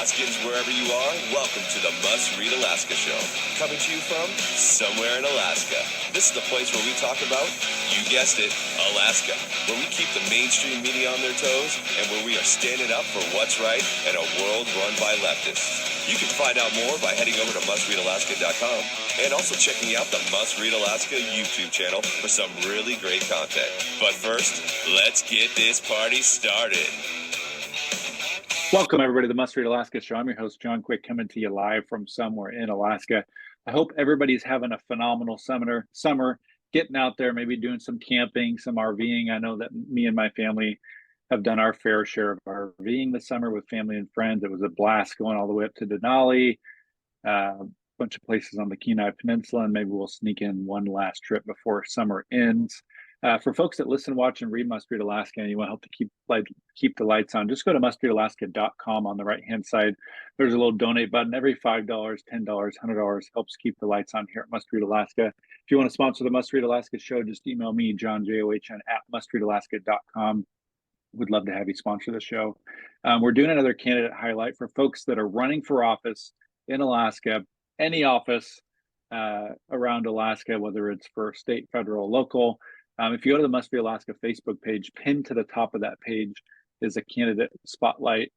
Alaskans, wherever you are, welcome to the Must Read Alaska Show. Coming to you from somewhere in Alaska. This is the place where we talk about, you guessed it, Alaska. Where we keep the mainstream media on their toes and where we are standing up for what's right in a world run by leftists. You can find out more by heading over to mustreadalaska.com and also checking out the Must Read Alaska YouTube channel for some really great content. But first, let's get this party started. Welcome, everybody, to the Must Read Alaska Show. I'm your host, John Quick, coming to you live from somewhere in Alaska. I hope everybody's having a phenomenal summer, getting out there, maybe doing some camping, some RVing. I know that me and my family have done our fair share of RVing this summer with family and friends. It was a blast going all the way up to Denali, a bunch of places on the Kenai Peninsula, and maybe we'll sneak in one last trip before summer ends. For folks that listen, watch, and read Must Read Alaska, and you want to help to keep the lights on, just go to mustreadalaska.com on the right-hand side. There's a little donate button. Every $5, $10, $100 helps keep the lights on here at Must Read Alaska. If you want to sponsor the Must Read Alaska show, just email me, John, John, at mustreadalaska.com. Would love to have you sponsor the show. We're doing another candidate highlight for folks that are running for office in Alaska, any office around Alaska, whether it's for state, federal, local. If you go to the Must Be Alaska Facebook page, pinned to the top of that page is a candidate spotlight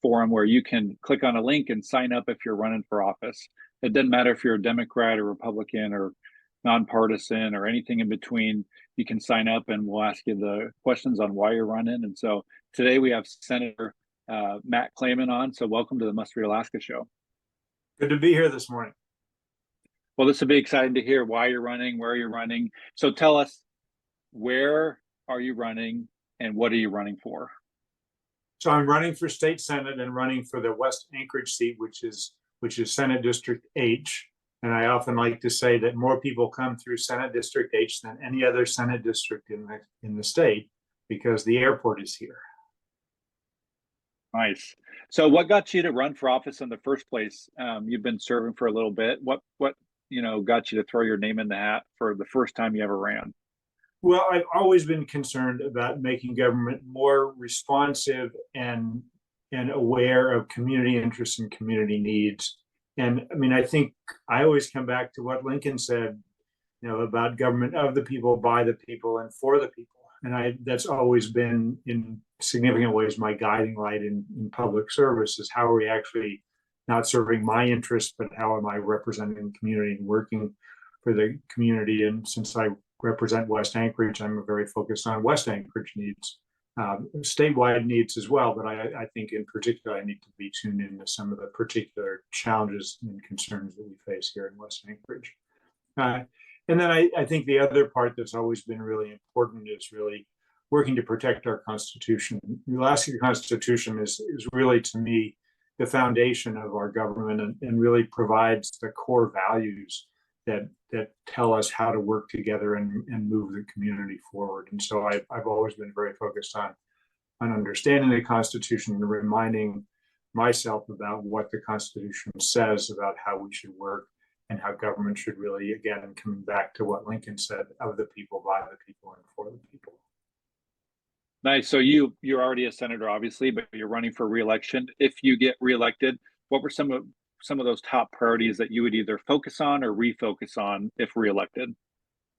forum where you can click on a link and sign up if you're running for office. It doesn't matter if you're a Democrat or Republican or nonpartisan or anything in between. You can sign up and we'll ask you the questions on why you're running. And so today we have Senator Matt Claman on. So welcome to the Must Read Alaska show. Good to be here this morning. Well, this will be exciting to hear why you're running, where you're running. So tell us, where are you running and what are you running for? So I'm running for state senate and running for the West Anchorage seat, which is Senate District H. And I often like to say that more people come through Senate District H than any other Senate district in the state because the airport is here. Nice. So what got you to run for office in the first place? You've been serving for a little bit. What got you to throw your name in the hat for the first time you ever ran? Well, I've always been concerned about making government more responsive and aware of community interests and community needs. And I mean, I think I always come back to what Lincoln said, about government of the people, by the people, and for the people. And that's always been in significant ways my guiding light in public service is how are we actually not serving my interests, but how am I representing the community and working for the community? And since I represent West Anchorage, I'm very focused on West Anchorage needs, statewide needs as well. But I think in particular, I need to be tuned into some of the particular challenges and concerns that we face here in West Anchorage. And then I think the other part that's always been really important is really working to protect our Constitution. The Alaska Constitution is really, to me, the foundation of our government and really provides the core values that tell us how to work together and move the community forward. And so I've always been very focused on understanding the Constitution and reminding myself about what the Constitution says about how we should work and how government should really, again, coming back to what Lincoln said, of the people, by the people, and for the people. Nice. So you're already a senator, obviously, but you're running for re-election. If you get reelected, what were some of those top priorities that you would either focus on or refocus on if reelected?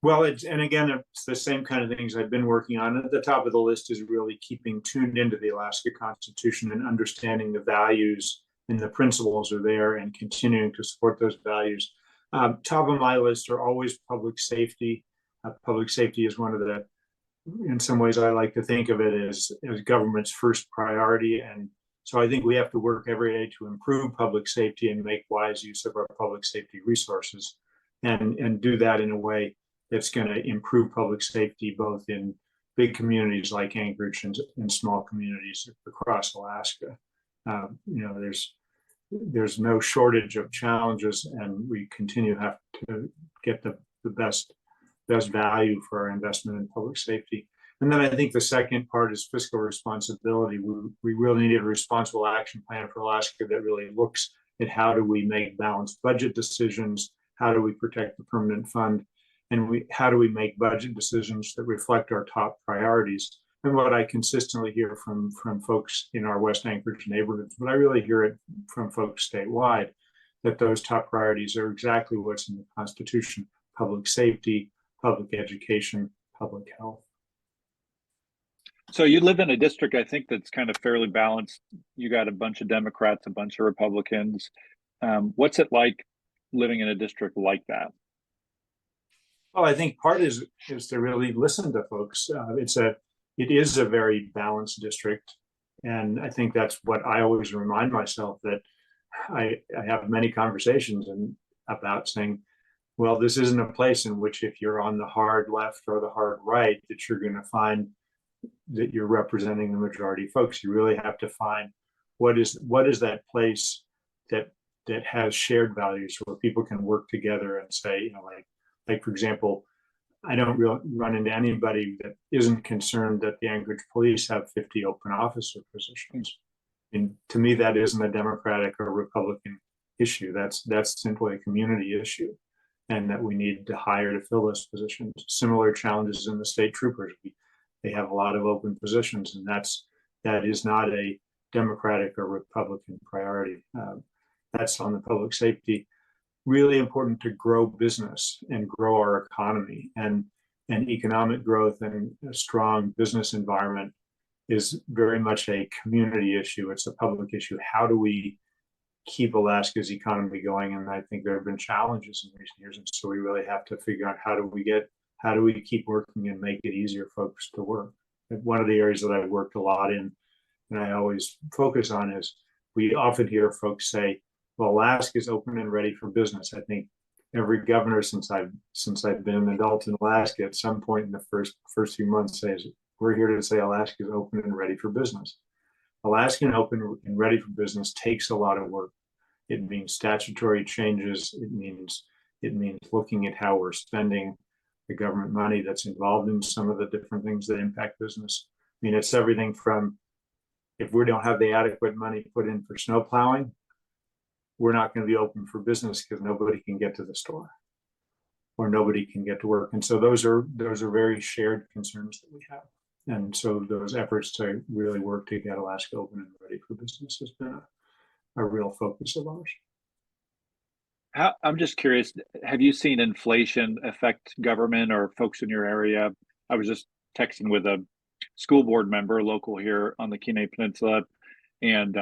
Well, it's the same kind of things I've been working on. At the top of the list is really keeping tuned into the Alaska Constitution and understanding the values and the principles are there and continuing to support those values. Top of my list are always public safety. Public safety is one of the, in some ways, I like to think of it as government's first priority. And so I think we have to work every day to improve public safety and make wise use of our public safety resources and do that in a way that's going to improve public safety both in big communities like Anchorage and small communities across Alaska. There's no shortage of challenges, and we continue to have to get the best value for our investment in public safety. And then I think the second part is fiscal responsibility. We really need a responsible action plan for Alaska that really looks at how do we make balanced budget decisions, how do we protect the permanent fund, and how do we make budget decisions that reflect our top priorities. what I consistently hear from folks in our West Anchorage neighborhoods, but I really hear it from folks statewide, that those top priorities are exactly what's in the Constitution: public safety, public education, public health. So you live in a district, I think, that's kind of fairly balanced. You got a bunch of Democrats, a bunch of Republicans. What's it like living in a district like that? Well, I think part is to really listen to folks. It is a very balanced district, and I think that's what I always remind myself, that I have many conversations about saying, well, this isn't a place in which if you're on the hard left or the hard right that you're going to find that you're representing the majority of folks. You really have to find what is that place that has shared values where people can work together and say, like for example, I don't really run into anybody that isn't concerned that the Anchorage police have 50 open officer positions. And to me, that isn't a Democratic or Republican issue. That's simply a community issue, and that we need to hire to fill those positions. Similar challenges in the state troopers. They have a lot of open positions, and that is not a Democratic or Republican priority. That's on the public safety. Really important to grow business and grow our economy, and economic growth and a strong business environment is very much a community issue. It's a public issue. How do we keep Alaska's economy going? And I think there have been challenges in recent years, and so we really have to figure out how do we keep working and make it easier for folks to work. And one of the areas that I've worked a lot in, and I always focus on, is we often hear folks say, well, Alaska is open and ready for business. I think every governor since I've been an adult in Alaska at some point in the first few months says, we're here to say Alaska is open and ready for business. Alaska and open and ready for business takes a lot of work. It means statutory changes. It means looking at how we're spending the government money that's involved in some of the different things that impact business. I mean, it's everything from, if we don't have the adequate money put in for snow plowing, we're not going to be open for business because nobody can get to the store or nobody can get to work. And so those are very shared concerns that we have. And so those efforts to really work to get Alaska open and ready for business has been a real focus of ours. I'm just curious, have you seen inflation affect government or folks in your area? I was just texting with a school board member local here on the Kenai Peninsula, and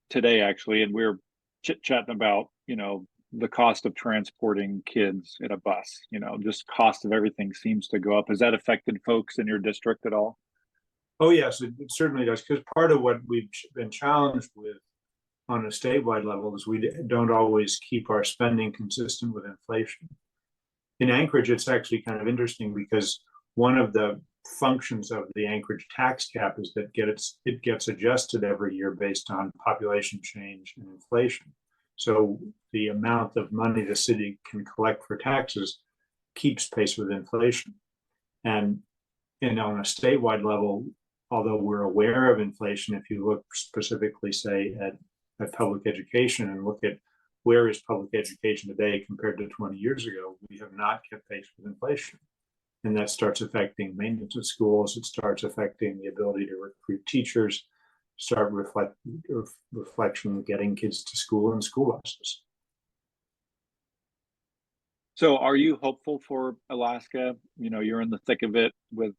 today actually, and we were chit-chatting about, the cost of transporting kids in a bus, just cost of everything seems to go up. Has that affected folks in your district at all? Oh, yes, it certainly does, because part of what we've been challenged with on a statewide level is we don't always keep our spending consistent with inflation. In Anchorage, it's actually kind of interesting because one of the functions of the Anchorage tax cap is that it gets adjusted every year based on population change and inflation. So the amount of money the city can collect for taxes keeps pace with inflation. And on a statewide level, although we're aware of inflation, if you look specifically, say, at public education and look at where is public education today compared to 20 years ago, we have not kept pace with inflation. And that starts affecting maintenance of schools. It starts affecting the ability to recruit teachers, start reflection, getting kids to school and school buses. So are you hopeful for Alaska? You're in the thick of it with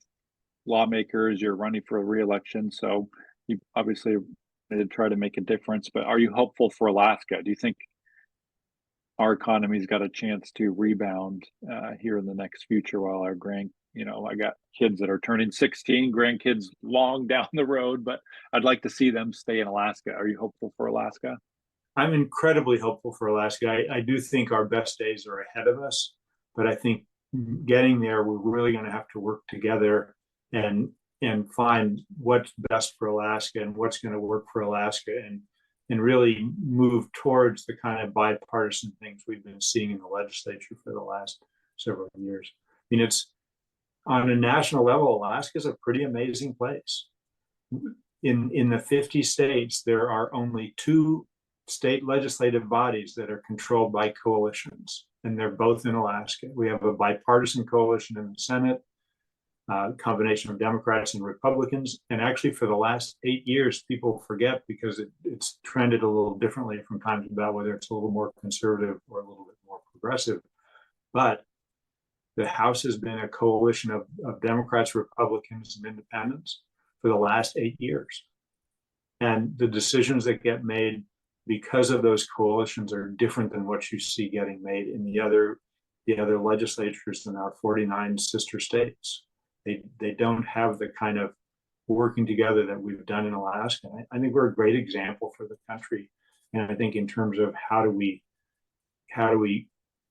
lawmakers, you're running for a re-election, so you obviously try to make a difference, but are you hopeful for Alaska? Do you think our economy's got a chance to rebound here in the next future while our I got kids that are turning 16, grandkids long down the road, but I'd like to see them stay in Alaska. Are you hopeful for Alaska? I'm incredibly hopeful for Alaska. I do think our best days are ahead of us, but I think getting there, we're really going to have to work together and find what's best for Alaska and what's going to work for Alaska, and really move towards the kind of bipartisan things we've been seeing in the legislature for the last several years. I mean, it's on a national level, Alaska is a pretty amazing place. In the 50 states, there are only 2 state legislative bodies that are controlled by coalitions, and they're both in Alaska. We have a bipartisan coalition in the Senate, combination of Democrats and Republicans. And actually, for the last 8 years, people forget because it's trended a little differently from time to time, whether it's a little more conservative or a little bit more progressive. But the House has been a coalition of Democrats, Republicans, and independents for the last 8 years. And the decisions that get made because of those coalitions are different than what you see getting made in the other legislatures in our 49 sister states. They don't have the kind of working together that we've done in Alaska. I think we're a great example for the country. And I think in terms of how do we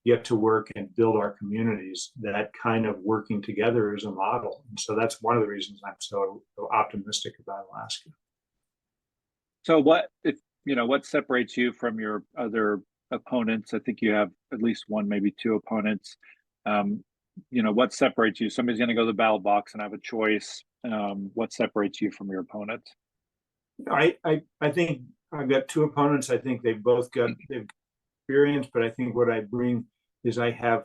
get to work and build our communities, that kind of working together is a model. And so that's one of the reasons I'm so optimistic about Alaska. So what separates you from your other opponents? I think you have at least one, maybe two opponents. What separates you? Somebody's going to go to the ballot box and have a choice. What separates you from your opponents? I think I've got two opponents. I think they've experience, but I think what I bring is I have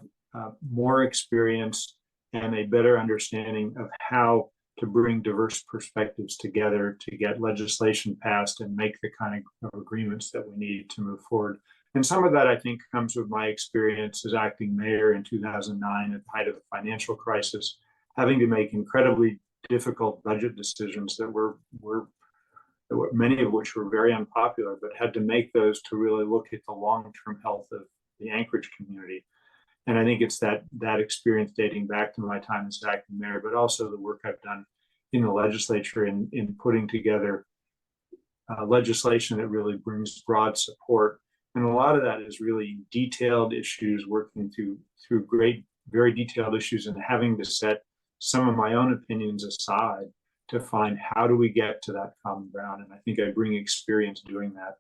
more experience and a better understanding of how to bring diverse perspectives together to get legislation passed and make the kind of agreements that we need to move forward. And some of that, I think, comes with my experience as acting mayor in 2009 at the height of the financial crisis, having to make incredibly difficult budget decisions that were many of which were very unpopular, but had to make those to really look at the long-term health of the Anchorage community. And I think it's that experience dating back to my time as acting mayor, but also the work I've done in the legislature in putting together legislation that really brings broad support. And a lot of that is really detailed issues, working through great, very detailed issues and having to set some of my own opinions aside to find how do we get to that common ground. And I think I bring experience doing that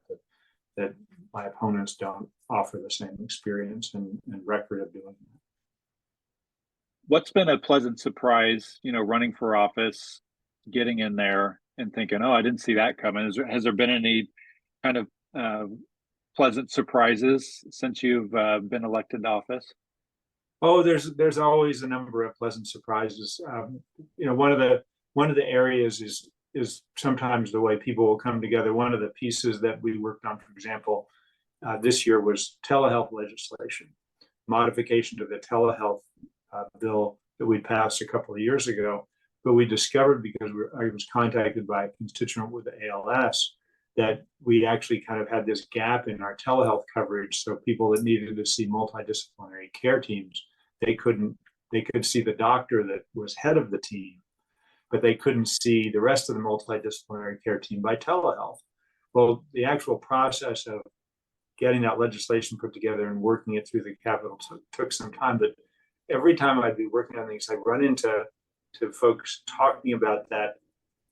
my opponents don't offer the same experience and record of doing that. What's been a pleasant surprise, running for office, getting in there and thinking, oh, I didn't see that coming? Has there been any kind of pleasant surprises since you've been elected to office? Oh, there's always a number of pleasant surprises. One of the areas is sometimes the way people will come together. One of the pieces that we worked on, for example, this year was telehealth legislation, modification to the telehealth bill that we passed a couple of years ago. But we discovered, because I was contacted by a constituent with ALS, that we actually kind of had this gap in our telehealth coverage. So people that needed to see multidisciplinary care teams, they could see the doctor that was head of the team, but they couldn't see the rest of the multidisciplinary care team by telehealth. Well, the actual process of getting that legislation put together and working it through the Capitol took some time. But every time I'd be working on things, I'd run into folks talking about that,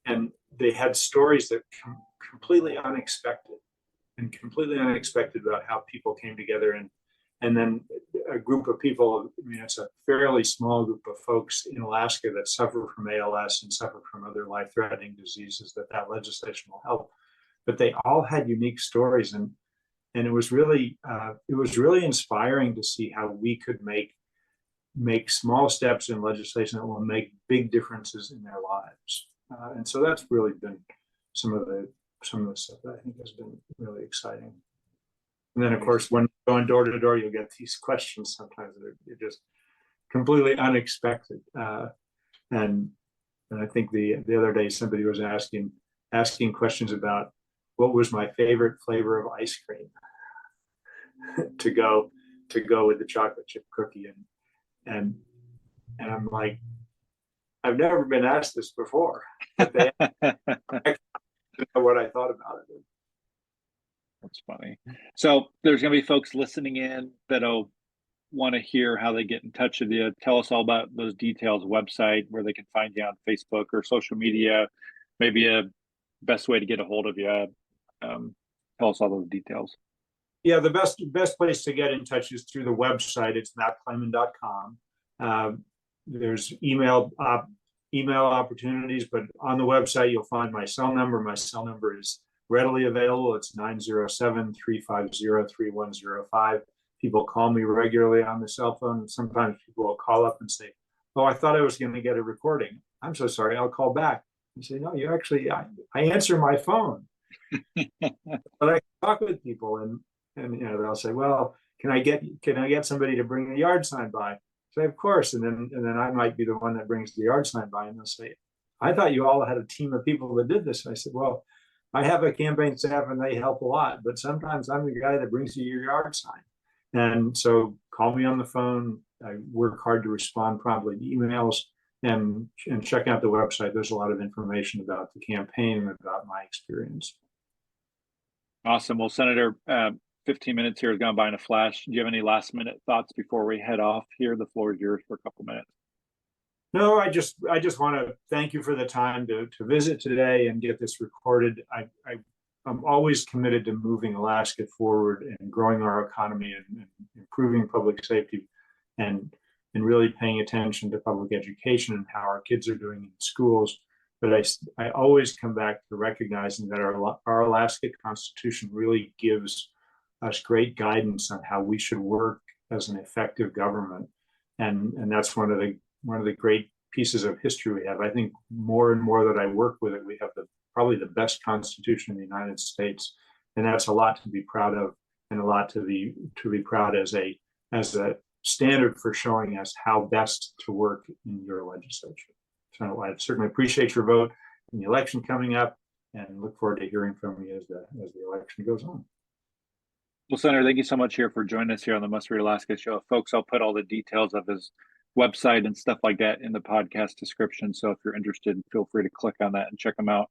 and they had stories that completely unexpected about how people came together. And then a group of people, it's a fairly small group of folks in Alaska that suffer from ALS and suffer from other life-threatening diseases that legislation will help. But they all had unique stories, and it was really inspiring to see how we could make small steps in legislation that will make big differences in their lives. And so that's really been some of the stuff that I think has been really exciting. And then, of course, when going door to door, you'll get these questions sometimes that are just completely unexpected. And I think the other day somebody was asking questions about what was my favorite flavor of ice cream to go with the chocolate chip cookie, and I'm like, I've never been asked this before, but they know what I thought about it. That's funny. So there's going to be folks listening in that'll want to hear how they get in touch with you. Tell us all about those details, website, where they can find you on Facebook or social media, maybe a best way to get a hold of you. Tell us all those details. Yeah, the best place to get in touch is through the website. It's mattclaman.com. There's email opportunities, but on the website you'll find my cell number. My cell number is readily available. It's 907-350-3105. People call me regularly on the cell phone. Sometimes people will call up and say, "Oh, I thought I was going to get a recording. I'm so sorry. I'll call back." You say, "No, you actually, I answer my phone, but I talk with people." And they'll say, "Well, can I get somebody to bring the yard sign by?" I say, "Of course." And then I might be the one that brings the yard sign by, and they'll say, "I thought you all had a team of people that did this." And I said, "Well, I have a campaign staff and they help a lot, but sometimes I'm the guy that brings you your yard sign." And so call me on the phone. I work hard to respond promptly to emails, and check out the website. There's a lot of information about the campaign and about my experience. Awesome. Well, Senator, 15 minutes here has gone by in a flash. Do you have any last minute thoughts before we head off here? The floor is yours for a couple minutes. No, I just want to thank you for the time to visit today and get this recorded. I'm always committed to moving Alaska forward and growing our economy and improving public safety, and really paying attention to public education and how our kids are doing in schools. But I always come back to recognizing that our Alaska Constitution really gives us great guidance on how we should work as an effective government, and that's one of the great pieces of history we have. I think more and more that I work with it, we have probably the best Constitution in the United States, and that's a lot to be proud of, and a lot to be proud as a standard for showing us how best to work in your legislature. So I certainly appreciate your vote in the election coming up, and look forward to hearing from you as the election goes on. Well, Senator, thank you so much here for joining us here on the Must Read Alaska show. Folks, I'll put all the details of his website and stuff like that in the podcast description. So if you're interested, feel free to click on that and check them out.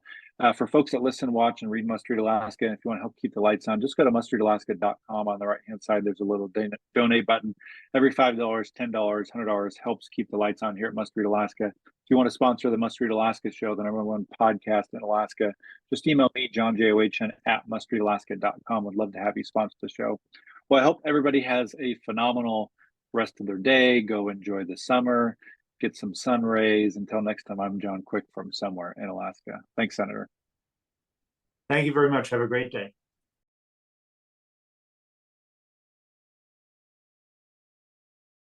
For folks that listen, watch, and read Must Read Alaska, and if you want to help keep the lights on, just go to mustreadalaska.com. On the right-hand side, there's a little donate button. Every $5, $10, $100 helps keep the lights on here at Must Read Alaska. If you want to sponsor the Must Read Alaska show, the #1 podcast in Alaska, just email me, John John, at mustreadalaska.com. Would love to have you sponsor the show. Well, I hope everybody has a phenomenal rest of their day. Go enjoy the summer, get some sun rays. Until next time, I'm John Quick from somewhere in Alaska. Thanks, Senator. Thank you very much. Have a great day.